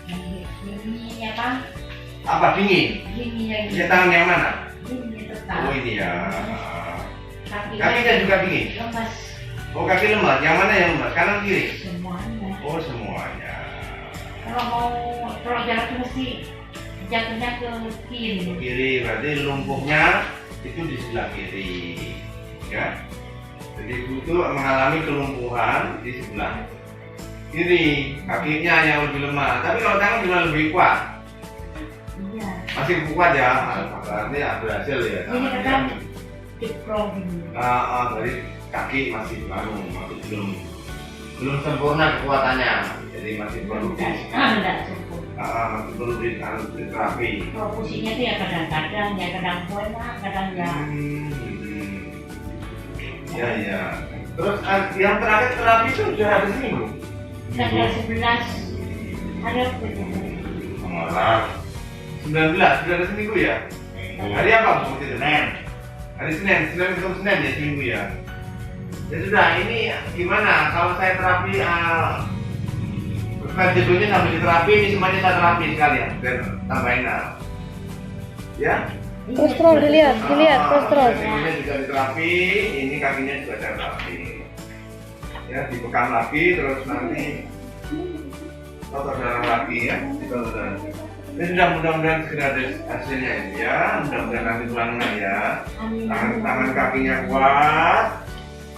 Ini apa? Apa dingin? Ini yang Ya tangan yang mana? ini tetap. Oh ini ya. Kakinya Kakinya juga dingin. lemas Oh kaki lemas. Yang mana yang lemas? Kanan kiri? semuanya. Oh semuanya. Kalau jarak mesti jatuhnya ke kiri. Kiri berarti lumpuhnya itu di sebelah kiri. Ya. Jadi ibu itu mengalami kelumpuhan di sebelah kiri, kakinya yang lebih lemah. Tapi kalau tangan juga lebih kuat. Iya. Masih kuat ya. Berarti ya berhasil ya. Ini kadang diprong. Dari kaki masih belum sempurna kekuatannya. Jadi masih perlu Enggak sempurna. masih perlu diterapi. Kalau pusingnya itu ya kadang-kadang, ya kadang enak, kadang ya. Ya ya. Terus yang terakhir terapi itu sudah hari Minggu. Tanggal 11 ada Malah 19 sudah hari Minggu ya. Hari apa Bu? Senin. Hari Senin ketemu Senin ya Minggu ya. Ya sudah, ini gimana kalau saya terapi metodenya sambil diterapi, ini semuanya saya terapi sekalian biar tambahin ya. Kolesterol dilihat kolesterol. Kakinya juga diterapi, ini kakinya juga saya terapi. Ya, dibekam lagi terus nanti otot darah lagi ya. Ini sudah mudah-mudahan segera ada hasilnya ini ya. Mudah-mudahan nanti tulangnya ya. Tangan kakinya kuat,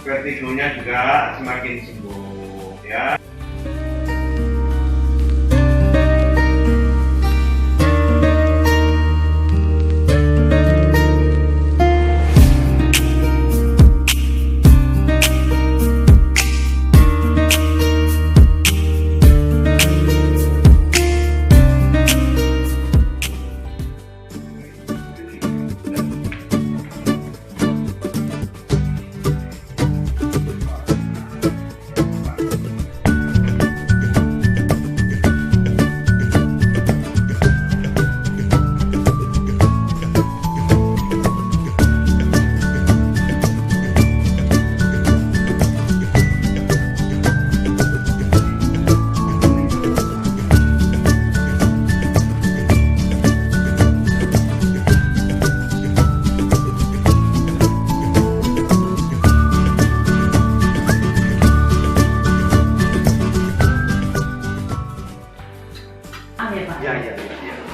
vertigonya juga semakin sembuh ya.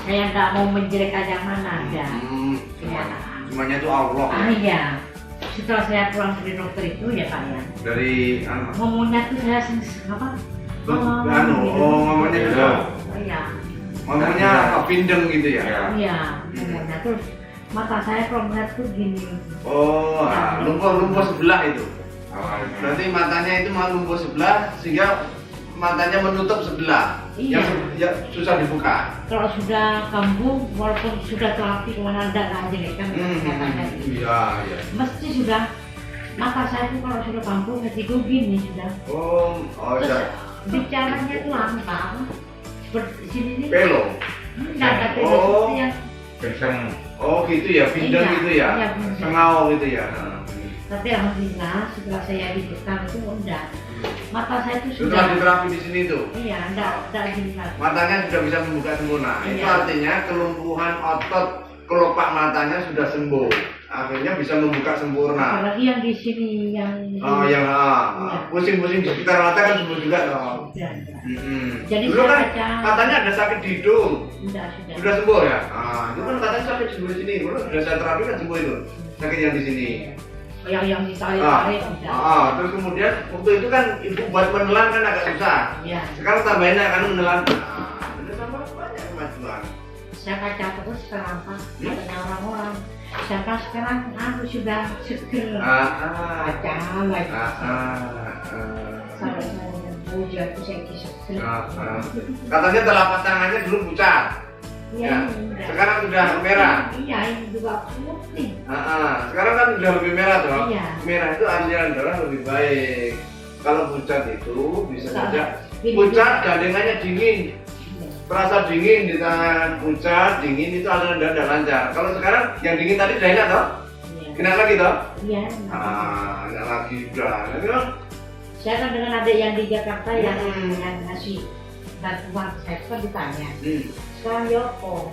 Saya nggak mau menjelekkan yang mana aja. Semuanya itu Allah. Iya. Setelah saya pulang dari dokter itu ya Pak ya. Dari Ngomongnya tuh saya apa? ngomongnya juga. Iya. Ngomongnya apa pindeng gitu ya? Iya. Ngomongnya terus mata saya kalau melihat tuh gini. Oh, lumpuh sebelah itu. Berarti matanya itu mau lumpuh sebelah sehingga matanya menutup sebelah. Iya. Yang susah dibuka. Kalau sudah kambuh, walaupun sudah terapi kemana ada nggak jelekkan. Iya, iya. Mesti sudah mata saya tuh kalau sudah kambuh ketiga gini sudah. Oh, Terus iya. bicaranya tuh lantang seperti sini nih. Pelo. Nggak ada pelo seperti yang. Oh, gitu ya, pindeng Iya, gitu ya. iya, pindeng. Sengau gitu ya. Tapi alhamdulillah setelah saya dibekam itu enggak. Mata saya tuh Setelah sudah. diterapi di sini tuh. Iya, enggak gini lagi. Matanya sudah bisa membuka sempurna. Itu Iya. artinya kelumpuhan otot kelopak matanya sudah sembuh. Akhirnya bisa membuka sempurna. Apalagi yang di sini yang. Oh yang Iya. pusing-pusing di sekitar mata kan sembuh juga dong. Sudah. Jadi Jadi dulu saya kan baca. katanya ada sakit di hidung, Sudah. sudah sembuh ya? Itu kan katanya sakit sembuh di sini. Dulu sudah saya terapi kan sembuh itu sakit yang di sini. Yang ditarik-tarik sudah. Terus kemudian waktu itu kan ibu buat menelan kan agak susah. Iya. Sekarang tambahin kan menelan. Udah tambah banyak kemajuan. Saya baca terus sekarang Pak, katanya orang-orang. Sekarang aku sudah seger. Baca lagi. Saya puja itu saya seger. Katanya telapak tangannya dulu pucat. Ya. Sekarang sudah merah. Iya, ini juga putih. Sekarang kan sudah lebih merah toh. Iya. Merah itu aliran darah lebih baik. Kalau pucat itu bisa saja Gini, pucat gandengannya dingin. Terasa dingin di tangan, pucat dingin itu aliran darah tidak lancar. Kalau sekarang yang dingin tadi sudah enak toh? Iya. Enak lagi toh? Iya. Enak lagi sudah. Saya kan dengan adik yang di Jakarta yang ngasih bantuan saya kan ditanya. Sekarang Yoko.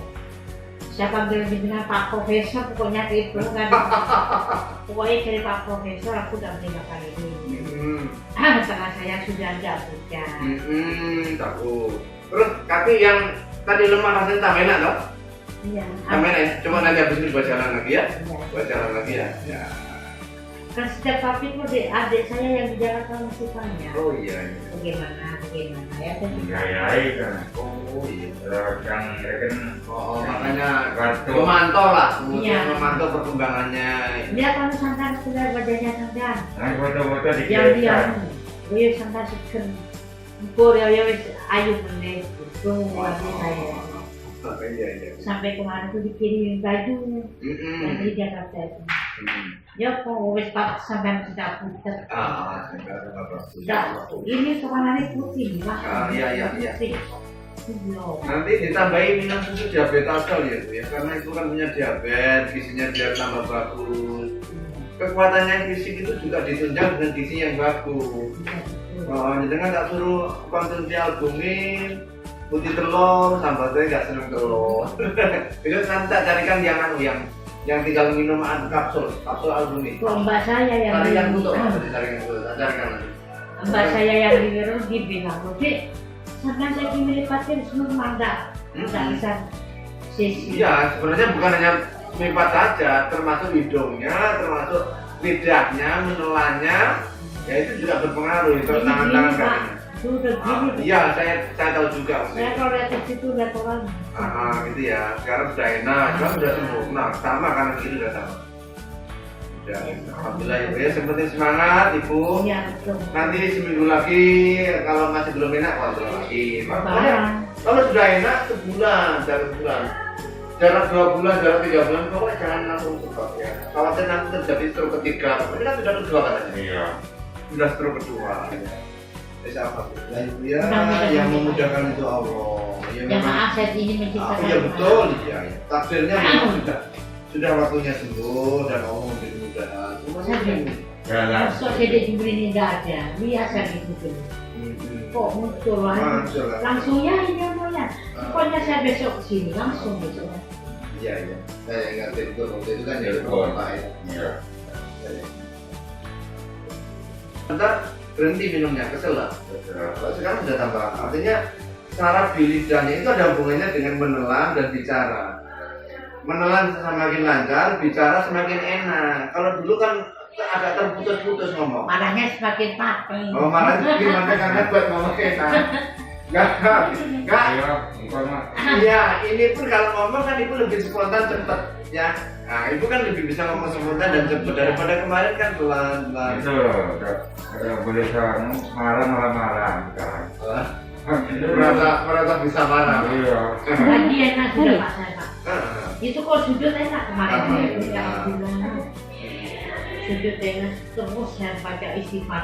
Saya panggil dengan Pak Profesor, pokoknya itu kan. Pokoknya dari Pak Profesor aku udah meninggalkan ini. Setelah saya sudah tidak bekerja. Takut. Terus kaki yang tadi lemah rasanya tambah enak dong? Iya. Tambah enak ya? Coba nanti habis ini buat jalan lagi ya? Iya. Buat jalan lagi ya? Ya. Kan setiap pagi itu adik saya yang di Jakarta masih tanya. Oh iya. Bagaimana ya kan? Kan. Oh iya. Yang kan Makanya kartu. memantau lah, Iya. kemudian memantau perkembangannya. Dia kan santan sudah badannya santan. Nah, foto-foto di Diam-diam. Dia santan seker. Ukur ya wis ayu meneh. Lagi saya. Iya. Sampai kemarin tuh dikirimin baju dari Jakarta itu. Ya kok wis pak sampai sudah puter. Sudah. Ini warnanya putih lah. Iya. Putih. Belum. Nanti ditambahin minum susu diabetes kali ya Bu ya, karena itu kan punya diabetes, gizinya biar tambah bagus. Kekuatannya fisik itu juga ditunjang dengan gizi yang bagus. Jadi kan tak suruh konsumsi albumin, putih telur, sambatnya nggak seneng telur. Itu nanti tak carikan yang tinggal minum kapsul albumin. Kalau mbak saya yang Cari yang butuh, carikan nanti. mbak saya yang di bilang, Dek, sampai saya dimiliki pasien semua manda, nggak bisa sisi. Iya, sebenarnya bukan hanya melipat saja, termasuk hidungnya, termasuk lidahnya, menelannya, ya itu juga berpengaruh ke tangan-tangan kakinya. Sudah gini. Iya, saya tahu juga. Saya kalau lihat di situ lihat orang. Gitu ya. Sekarang sudah enak, sekarang sudah sembuh. Nah, sama karena itu sudah sama. Sudah, alhamdulillah Ibu ya. Yang penting semangat Ibu. Iya betul. Nanti seminggu lagi, kalau masih belum enak, kontrol lagi. Makanya, kalau sudah enak sebulan, jarak 2 bulan, jarak 3 bulan, pokoknya jangan langsung cepat ya. Khawatir nanti terjadi stroke ketiga, ini kan sudah kedua katanya. Iya. Sudah stroke kedua. Ya alhamdulillah Ibu ya, Mudah-mudahan yang memudahkan itu Allah. Ya maaf saya ini menciptakan. Iya betul, iya. Takdirnya memang sudah waktunya sembuh dan Allah memberi kemudahan. Jalan. Masuk jadi ini nggak ada, biasa gitu. Kok muncul lah? Langsung ya ini omongnya. Pokoknya saya besok sini langsung besok. Iya. Saya ingat itu waktu itu kan jadi bapak ya. Iya. Ntar berhenti minumnya, kesel lah. Sekarang sudah tambah. Artinya saraf di lidahnya itu ada hubungannya dengan menelan dan bicara. Menelan semakin lancar, bicara semakin enak. Kalau dulu kan agak terputus-putus ngomong. Marahnya semakin pateng. Oh malah gimana karena buat ngomong enak. Enggak. Iya, bukan mah. Iya, ini pun kalau ngomong kan ibu lebih spontan cepet ya. Nah, ibu kan lebih bisa ngomong spontan dan cepet daripada kemarin kan pelan-pelan. Itu udah boleh marah sekarang. Merasa bisa marah. Iya. Lagi enak sudah Pak saya Pak. Itu kok sujud enak kemarin saya bilang. Sujud enak terus saya baca istighfar.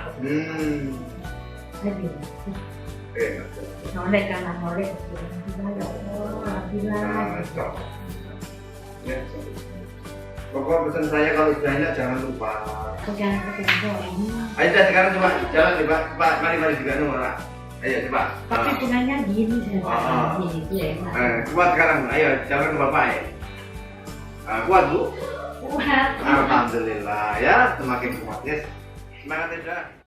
Saya bilang. Nolek karena nolek. Ya, pokok pesan saya kalau sudah enak jangan lupa. Jangan ketemu ini. Ayo dah sekarang coba jalan coba, Pak. Mari juga Nora. Ayo coba. Tapi punanya gini saya gini itu enak. Kuat sekarang, ayo jalan ke Bapak ya. Kuat Bu? Kuat. Alhamdulillah ya, semakin kuat ya. Semangat ya.